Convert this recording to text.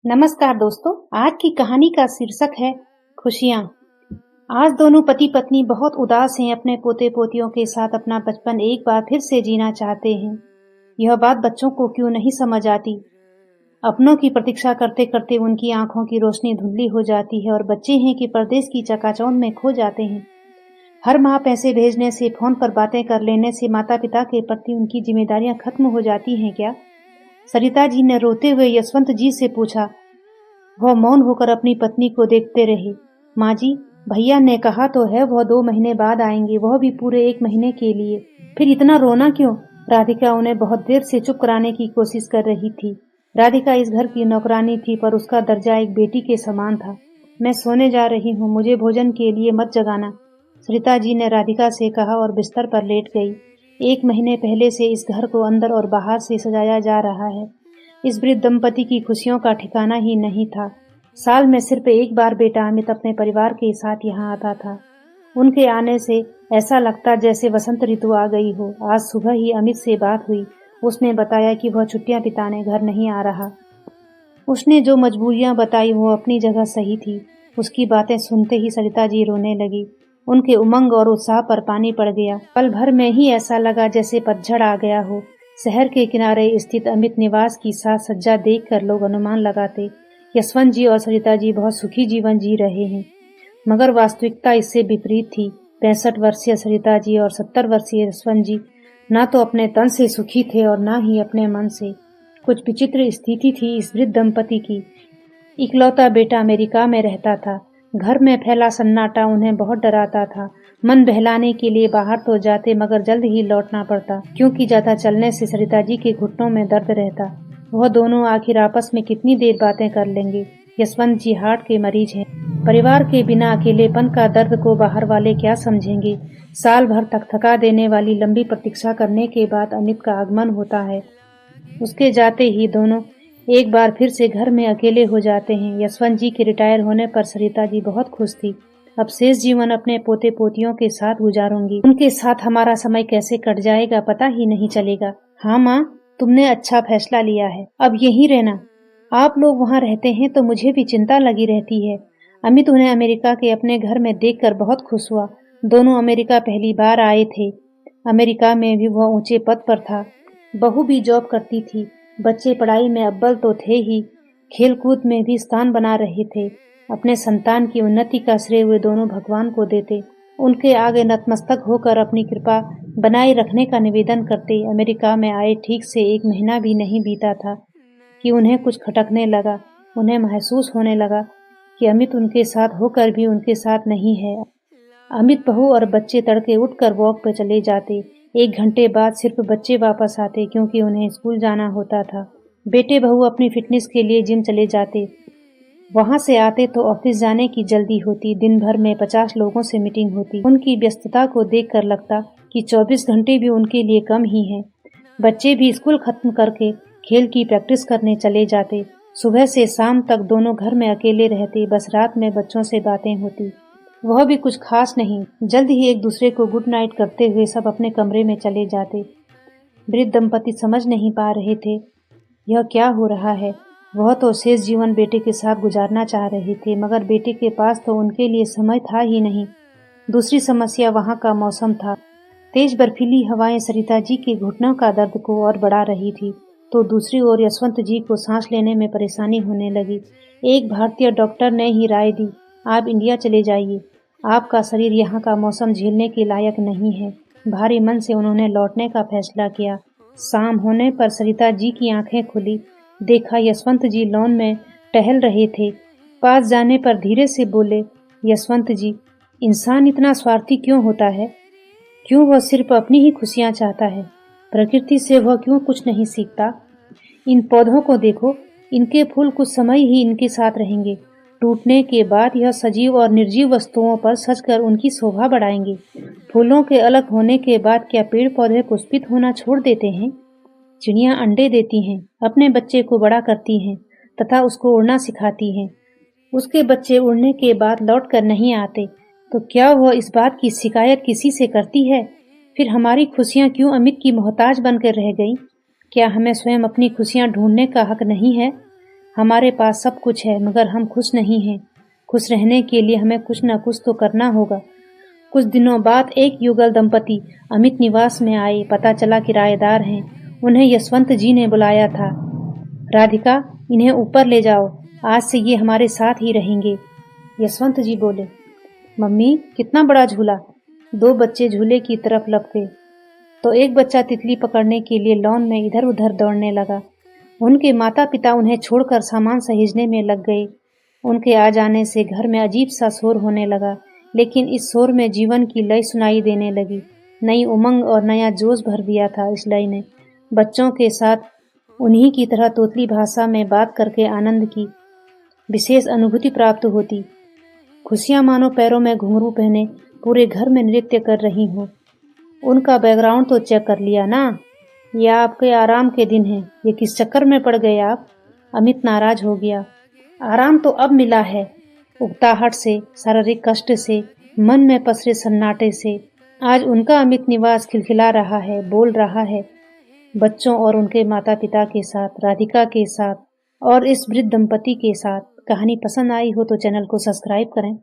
नमस्कार दोस्तों। आज की कहानी का शीर्षक है खुशियाँ। आज दोनों पति पत्नी बहुत उदास हैं। अपने पोते पोतियों के साथ अपना बचपन एक बार फिर से जीना चाहते हैं। यह बात बच्चों को क्यों नहीं समझ आती। अपनों की प्रतीक्षा करते करते उनकी आंखों की रोशनी धुंधली हो जाती है और बच्चे हैं कि परदेश की चकाचौंध में खो जाते हैं। हर माह पैसे भेजने से, फोन पर बातें कर लेने से माता पिता के प्रति उनकी जिम्मेदारियां खत्म हो जाती हैं क्या? सरिता जी ने रोते हुए यशवंत जी से पूछा। वह मौन होकर अपनी पत्नी को देखते रहे। माँ जी, भैया ने कहा तो है वह 2 महीने बाद आएंगे, वह भी पूरे 1 महीने के लिए। फिर इतना रोना क्यों? राधिका उन्हें बहुत देर से चुप कराने की कोशिश कर रही थी। राधिका इस घर की नौकरानी थी, पर उसका दर्जा एक बेटी के समान था। मैं सोने जा रही हूँ, मुझे भोजन के लिए मत जगाना, सरिता जी ने राधिका से कहा और बिस्तर पर लेट गई। 1 महीने पहले से इस घर को अंदर और बाहर से सजाया जा रहा है। इस वृद्ध दंपति की खुशियों का ठिकाना ही नहीं था। साल में सिर्फ एक बार बेटा अमित अपने परिवार के साथ यहाँ आता था। उनके आने से ऐसा लगता जैसे वसंत ऋतु आ गई हो। आज सुबह ही अमित से बात हुई। उसने बताया कि वह छुट्टियां बिताने घर नहीं आ रहा। उसने जो मजबूरियां बताई वो अपनी जगह सही थी। उसकी बातें सुनते ही सरिता जी रोने लगी। उनके उमंग और उत्साह पर पानी पड़ गया। पल भर में ही ऐसा लगा जैसे पतझड़ आ गया हो। शहर के किनारे स्थित अमित निवास की साज सज्जा देखकर लोग अनुमान लगाते, यशवंत जी और सरिता जी बहुत सुखी जीवन जी रहे हैं। मगर वास्तविकता इससे विपरीत थी। 65 वर्षीय सरिता जी और 70 वर्षीय यशवंत जी न तो अपने तन से सुखी थे और न ही अपने मन से। कुछ विचित्र स्थिति थी इस वृद्ध दंपति की। इकलौता बेटा अमेरिका में रहता था। घर में फैला सन्नाटा उन्हें बहुत डराता था। मन बहलाने के लिए बाहर तो जाते, मगर जल्द ही लौटना पड़ता, क्योंकि ज्यादा चलने से सरिता जी के घुटनों में दर्द रहता। वह दोनों आखिर आपस में कितनी देर बातें कर लेंगे। यशवंत जी हार्ट के मरीज हैं। परिवार के बिना अकेलेपन का दर्द को बाहर वाले क्या समझेंगे। साल भर तक थका देने वाली लंबी प्रतीक्षा करने के बाद अमित का आगमन होता है। उसके जाते ही दोनों एक बार फिर से घर में अकेले हो जाते हैं। यशवंत जी के रिटायर होने पर सरिता जी बहुत खुश थी। अब शेष जीवन अपने पोते पोतियों के साथ गुजारूंगी। उनके साथ हमारा समय कैसे कट जाएगा पता ही नहीं चलेगा। हाँ माँ, तुमने अच्छा फैसला लिया है, अब यहीं रहना। आप लोग वहाँ रहते हैं तो मुझे भी चिंता लगी रहती है। अमित उन्हें अमेरिका के अपने घर में देखकर बहुत खुश हुआ। दोनों अमेरिका पहली बार आए थे। अमेरिका में भी वह ऊंचे पद पर था। बहू भी जॉब करती थी। बच्चे पढ़ाई में अव्वल तो थे ही, खेलकूद में भी स्थान बना रहे थे। अपने संतान की उन्नति का श्रेय वे दोनों भगवान को देते। उनके आगे नतमस्तक होकर अपनी कृपा बनाए रखने का निवेदन करते। अमेरिका में आए ठीक से 1 महीना भी नहीं बीता था कि उन्हें कुछ खटकने लगा। उन्हें महसूस होने लगा कि अमित उनके साथ होकर भी उनके साथ नहीं है। अमित, बहू और बच्चे तड़के उठकर वॉक पर चले जाते। 1 घंटे बाद सिर्फ बच्चे वापस आते, क्योंकि उन्हें स्कूल जाना होता था। बेटे बहू अपनी फिटनेस के लिए जिम चले जाते। वहां से आते तो ऑफिस जाने की जल्दी होती। दिन भर में 50 लोगों से मीटिंग होती। उनकी व्यस्तता को देखकर लगता कि 24 घंटे भी उनके लिए कम ही हैं। बच्चे भी स्कूल खत्म करके खेल की प्रैक्टिस करने चले जाते। सुबह से शाम तक दोनों घर में अकेले रहते। बस रात में बच्चों से बातें होती, वह भी कुछ खास नहीं। जल्द ही एक दूसरे को गुड नाइट करते हुए सब अपने कमरे में चले जाते। वृद्ध दंपति समझ नहीं पा रहे थे यह क्या हो रहा है। वह तो शेष जीवन बेटे के साथ गुजारना चाह रहे थे, मगर बेटे के पास तो उनके लिए समय था ही नहीं। दूसरी समस्या वहां का मौसम था। तेज बर्फीली हवाएं सरिता जी के घुटनों का दर्द को और बढ़ा रही थी, तो दूसरी ओर यशवंत जी को सांस लेने में परेशानी होने लगी। एक भारतीय डॉक्टर ने ही राय दी, आप इंडिया चले जाइए, आपका शरीर यहाँ का मौसम झेलने के लायक नहीं है। भारी मन से उन्होंने लौटने का फैसला किया। शाम होने पर सरिता जी की आंखें खुली। देखा यशवंत जी लॉन में टहल रहे थे। पास जाने पर धीरे से बोले, यशवंत जी, इंसान इतना स्वार्थी क्यों होता है? क्यों वह सिर्फ अपनी ही खुशियां चाहता है? प्रकृति से वह क्यों कुछ नहीं सीखता? इन पौधों को देखो, इनके फूल कुछ समय ही इनके साथ रहेंगे। टूटने के बाद यह सजीव और निर्जीव वस्तुओं पर सजकर उनकी शोभा बढ़ाएंगे। फूलों के अलग होने के बाद क्या पेड़ पौधे पुष्पित होना छोड़ देते हैं? चिड़ियां अंडे देती हैं, अपने बच्चे को बड़ा करती हैं तथा उसको उड़ना सिखाती हैं। उसके बच्चे उड़ने के बाद लौट कर नहीं आते, तो क्या वह इस बात की शिकायत किसी से करती है? फिर हमारी खुशियां क्यों अमित की मोहताज बनकर रह गईं? क्या हमें स्वयं अपनी खुशियां ढूंढने का हक नहीं है? हमारे पास सब कुछ है मगर हम खुश नहीं हैं। खुश रहने के लिए हमें कुछ न कुछ तो करना होगा। कुछ दिनों बाद एक युगल दंपति अमित निवास में आए। पता चला किराएदार हैं। उन्हें यशवंत जी ने बुलाया था। राधिका, इन्हें ऊपर ले जाओ, आज से ये हमारे साथ ही रहेंगे। यशवंत जी बोले, मम्मी कितना बड़ा झूला। दो बच्चे झूले की तरफ लपके तो एक बच्चा तितली पकड़ने के लिए लॉन में इधर उधर दौड़ने लगा। उनके माता पिता उन्हें छोड़कर सामान सहेजने में लग गए। उनके आ जाने से घर में अजीब सा शोर होने लगा, लेकिन इस शोर में जीवन की लय सुनाई देने लगी। नई उमंग और नया जोश भर दिया था इस लय ने। बच्चों के साथ उन्हीं की तरह तोतली भाषा में बात करके आनंद की विशेष अनुभूति प्राप्त होती। खुशियां मानो पैरों में घुंघरू पहने पूरे घर में नृत्य कर रही हों। उनका बैकग्राउंड तो चेक कर लिया ना? ये आपके आराम के दिन हैं। ये किस चक्कर में पड़ गए आप? अमित नाराज हो गया। आराम तो अब मिला है, उकताहट से, शारीरिक कष्ट से, मन में पसरे सन्नाटे से। आज उनका अमित निवास खिलखिला रहा है, बोल रहा है, बच्चों और उनके माता पिता के साथ, राधिका के साथ और इस वृद्ध दंपति के साथ। कहानी पसंद आई हो तो चैनल को सब्सक्राइब करें।